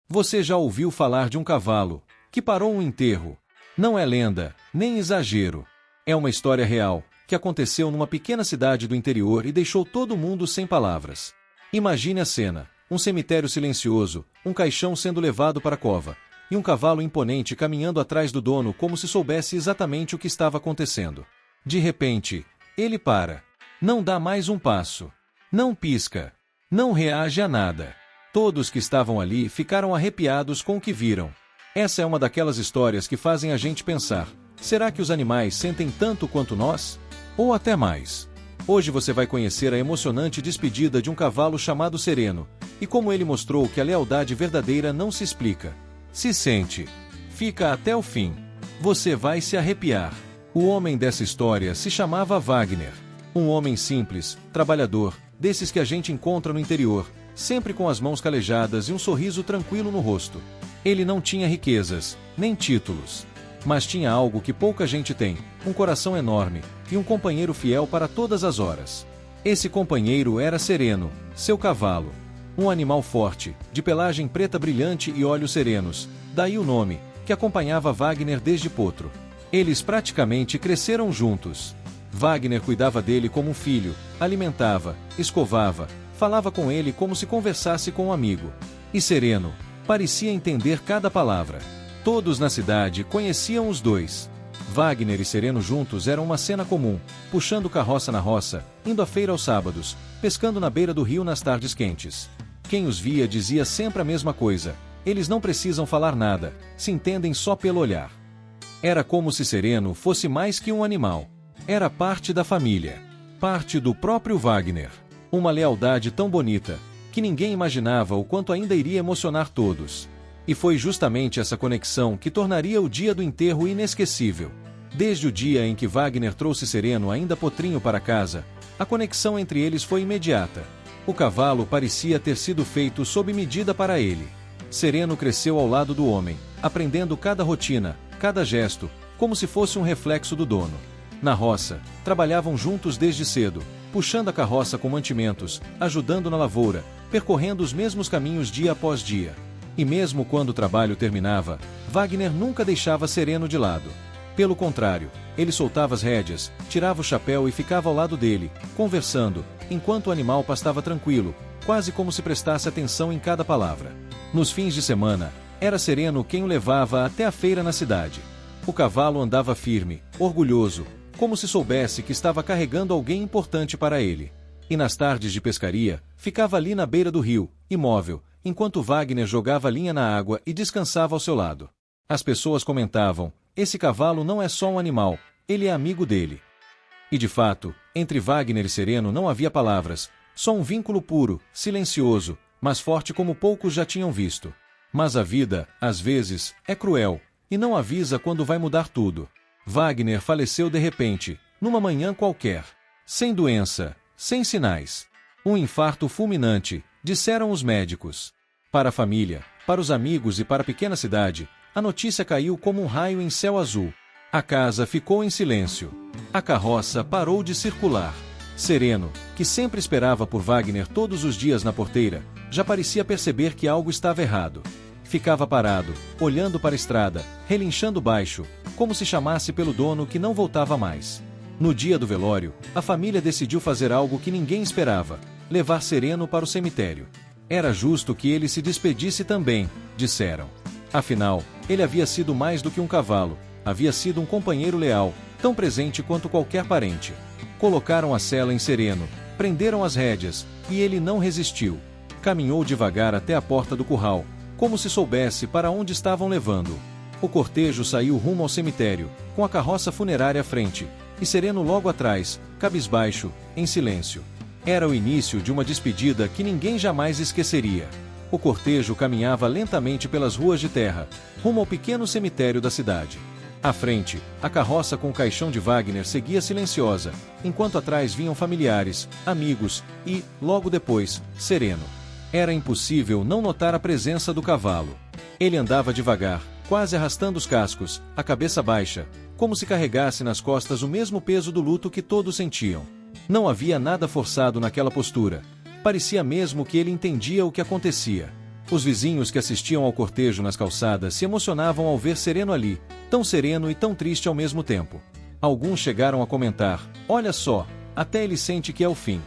Você já ouviu falar de um cavalo que parou um enterro? Não é lenda, nem exagero. É uma história real, que aconteceu numa pequena cidade do interior e deixou todo mundo sem palavras. Imagine a cena: um cemitério silencioso, um caixão sendo levado para a cova, e um cavalo imponente caminhando atrás do dono como se soubesse exatamente o que estava acontecendo. De repente, ele para. Não dá mais um passo. Não pisca. Não reage a nada. Todos que estavam ali ficaram arrepiados com o que viram. Essa é uma daquelas histórias que fazem a gente pensar: será que os animais sentem tanto quanto nós? Ou até mais? Hoje você vai conhecer a emocionante despedida de um cavalo chamado Sereno, e como ele mostrou que a lealdade verdadeira não se explica, se sente. Fica até o fim. Você vai se arrepiar. O homem dessa história se chamava Wagner. Um homem simples, trabalhador, desses que a gente encontra no interior, sempre com as mãos calejadas e um sorriso tranquilo no rosto. Ele não tinha riquezas, nem títulos. Mas tinha algo que pouca gente tem: um coração enorme e um companheiro fiel para todas as horas. Esse companheiro era Sereno, seu cavalo. Um animal forte, de pelagem preta brilhante e olhos serenos, daí o nome, que acompanhava Wagner desde potro. Eles praticamente cresceram juntos. Wagner cuidava dele como um filho, alimentava, escovava, falava com ele como se conversasse com um amigo. E Sereno parecia entender cada palavra. Todos na cidade conheciam os dois. Wagner e Sereno juntos eram uma cena comum, puxando carroça na roça, indo à feira aos sábados, pescando na beira do rio nas tardes quentes. Quem os via dizia sempre a mesma coisa: eles não precisam falar nada, se entendem só pelo olhar. Era como se Sereno fosse mais que um animal. Era parte da família. Parte do próprio Wagner. Uma lealdade tão bonita, que ninguém imaginava o quanto ainda iria emocionar todos. E foi justamente essa conexão que tornaria o dia do enterro inesquecível. Desde o dia em que Wagner trouxe Sereno ainda potrinho para casa, a conexão entre eles foi imediata. O cavalo parecia ter sido feito sob medida para ele. Sereno cresceu ao lado do homem, aprendendo cada rotina, cada gesto, como se fosse um reflexo do dono. Na roça, trabalhavam juntos desde cedo, puxando a carroça com mantimentos, ajudando na lavoura, percorrendo os mesmos caminhos dia após dia. E mesmo quando o trabalho terminava, Wagner nunca deixava Sereno de lado. Pelo contrário, ele soltava as rédeas, tirava o chapéu e ficava ao lado dele, conversando, enquanto o animal pastava tranquilo, quase como se prestasse atenção em cada palavra. Nos fins de semana, era Sereno quem o levava até a feira na cidade. O cavalo andava firme, orgulhoso, como se soubesse que estava carregando alguém importante para ele. E nas tardes de pescaria, ficava ali na beira do rio, imóvel, enquanto Wagner jogava linha na água e descansava ao seu lado. As pessoas comentavam: esse cavalo não é só um animal, ele é amigo dele. E de fato, entre Wagner e Sereno não havia palavras, só um vínculo puro, silencioso, mas forte como poucos já tinham visto. Mas a vida, às vezes, é cruel, e não avisa quando vai mudar tudo. Wagner faleceu de repente, numa manhã qualquer. Sem doença, sem sinais. Um infarto fulminante, disseram os médicos. Para a família, para os amigos e para a pequena cidade, a notícia caiu como um raio em céu azul. A casa ficou em silêncio. A carroça parou de circular. Sereno, que sempre esperava por Wagner todos os dias na porteira, já parecia perceber que algo estava errado. Ficava parado, olhando para a estrada, relinchando baixo, como se chamasse pelo dono que não voltava mais. No dia do velório, a família decidiu fazer algo que ninguém esperava: levar Sereno para o cemitério. Era justo que ele se despedisse também, disseram. Afinal, ele havia sido mais do que um cavalo, havia sido um companheiro leal, tão presente quanto qualquer parente. Colocaram a sela em Sereno, prenderam as rédeas, e ele não resistiu. Caminhou devagar até a porta do curral, como se soubesse para onde estavam levando. O cortejo saiu rumo ao cemitério, com a carroça funerária à frente, e Sereno logo atrás, cabisbaixo, em silêncio. Era o início de uma despedida que ninguém jamais esqueceria. O cortejo caminhava lentamente pelas ruas de terra, rumo ao pequeno cemitério da cidade. À frente, a carroça com o caixão de Wagner seguia silenciosa, enquanto atrás vinham familiares, amigos e, logo depois, Sereno. Era impossível não notar a presença do cavalo. Ele andava devagar, quase arrastando os cascos, a cabeça baixa, como se carregasse nas costas o mesmo peso do luto que todos sentiam. Não havia nada forçado naquela postura. Parecia mesmo que ele entendia o que acontecia. Os vizinhos que assistiam ao cortejo nas calçadas se emocionavam ao ver Sereno ali, tão sereno e tão triste ao mesmo tempo. Alguns chegaram a comentar: olha só, até ele sente que é o fim.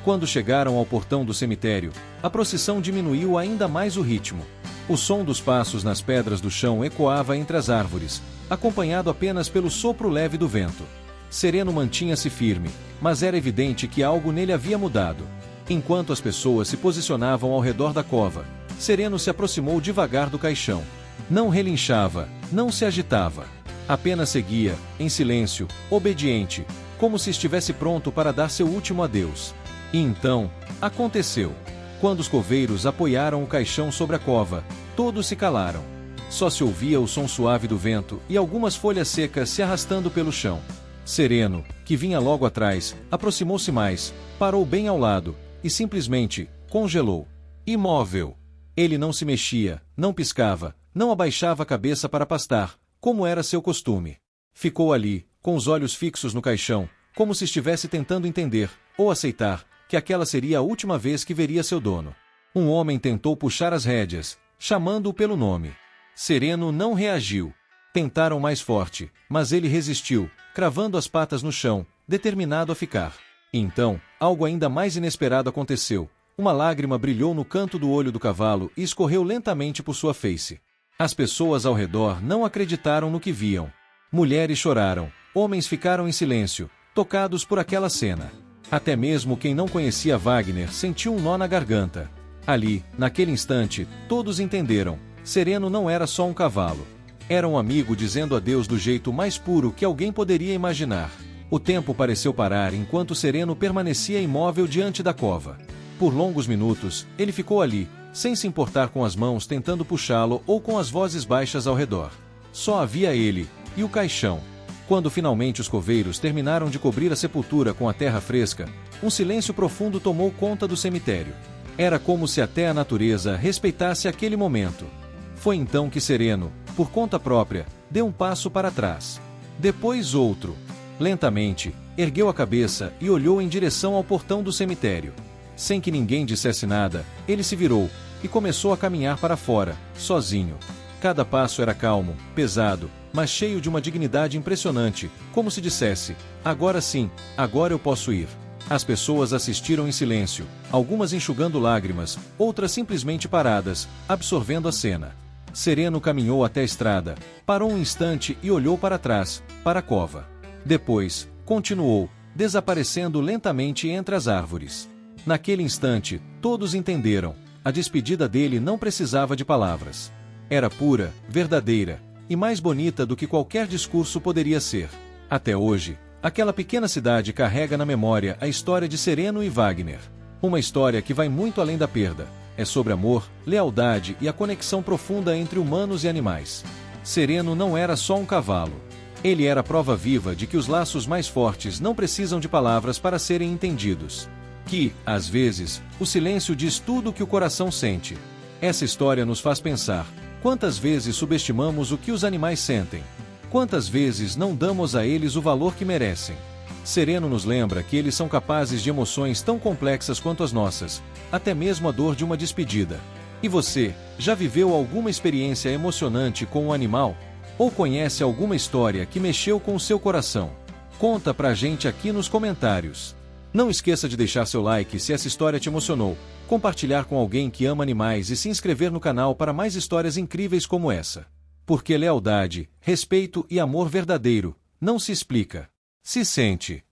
Quando chegaram ao portão do cemitério, a procissão diminuiu ainda mais o ritmo. O som dos passos nas pedras do chão ecoava entre as árvores, acompanhado apenas pelo sopro leve do vento. Sereno mantinha-se firme, mas era evidente que algo nele havia mudado. Enquanto as pessoas se posicionavam ao redor da cova, Sereno se aproximou devagar do caixão. Não relinchava, não se agitava. Apenas seguia, em silêncio, obediente, como se estivesse pronto para dar seu último adeus. E então, aconteceu. Quando os coveiros apoiaram o caixão sobre a cova, todos se calaram. Só se ouvia o som suave do vento e algumas folhas secas se arrastando pelo chão. Sereno, que vinha logo atrás, aproximou-se mais, parou bem ao lado, e simplesmente congelou. Imóvel. Ele não se mexia, não piscava, não abaixava a cabeça para pastar, como era seu costume. Ficou ali, com os olhos fixos no caixão, como se estivesse tentando entender, ou aceitar, que aquela seria a última vez que veria seu dono. Um homem tentou puxar as rédeas, chamando-o pelo nome. Sereno não reagiu. Tentaram mais forte, mas ele resistiu, cravando as patas no chão, determinado a ficar. Então, algo ainda mais inesperado aconteceu. Uma lágrima brilhou no canto do olho do cavalo e escorreu lentamente por sua face. As pessoas ao redor não acreditaram no que viam. Mulheres choraram, homens ficaram em silêncio, tocados por aquela cena. Até mesmo quem não conhecia Wagner sentiu um nó na garganta. Ali, naquele instante, todos entenderam. Sereno não era só um cavalo. Era um amigo dizendo adeus do jeito mais puro que alguém poderia imaginar. O tempo pareceu parar enquanto Sereno permanecia imóvel diante da cova. Por longos minutos, ele ficou ali, sem se importar com as mãos tentando puxá-lo ou com as vozes baixas ao redor. Só havia ele, e o caixão. Quando finalmente os coveiros terminaram de cobrir a sepultura com a terra fresca, um silêncio profundo tomou conta do cemitério. Era como se até a natureza respeitasse aquele momento. Foi então que Sereno, por conta própria, deu um passo para trás. Depois outro. Lentamente, ergueu a cabeça e olhou em direção ao portão do cemitério. Sem que ninguém dissesse nada, ele se virou e começou a caminhar para fora, sozinho. Cada passo era calmo, pesado, mas cheio de uma dignidade impressionante, como se dissesse: agora sim, agora eu posso ir. As pessoas assistiram em silêncio, algumas enxugando lágrimas, outras simplesmente paradas, absorvendo a cena. Sereno caminhou até a estrada, parou um instante e olhou para trás, para a cova. Depois, continuou, desaparecendo lentamente entre as árvores. Naquele instante, todos entenderam. A despedida dele não precisava de palavras. Era pura, verdadeira, e mais bonita do que qualquer discurso poderia ser. Até hoje, aquela pequena cidade carrega na memória a história de Sereno e Wagner. Uma história que vai muito além da perda. É sobre amor, lealdade e a conexão profunda entre humanos e animais. Sereno não era só um cavalo. Ele era a prova viva de que os laços mais fortes não precisam de palavras para serem entendidos. Que, às vezes, o silêncio diz tudo o que o coração sente. Essa história nos faz pensar: quantas vezes subestimamos o que os animais sentem? Quantas vezes não damos a eles o valor que merecem? Sereno nos lembra que eles são capazes de emoções tão complexas quanto as nossas, até mesmo a dor de uma despedida. E você, já viveu alguma experiência emocionante com um animal? Ou conhece alguma história que mexeu com o seu coração? Conta pra gente aqui nos comentários. Não esqueça de deixar seu like se essa história te emocionou, compartilhar com alguém que ama animais e se inscrever no canal para mais histórias incríveis como essa. Porque lealdade, respeito e amor verdadeiro não se explica, se sente.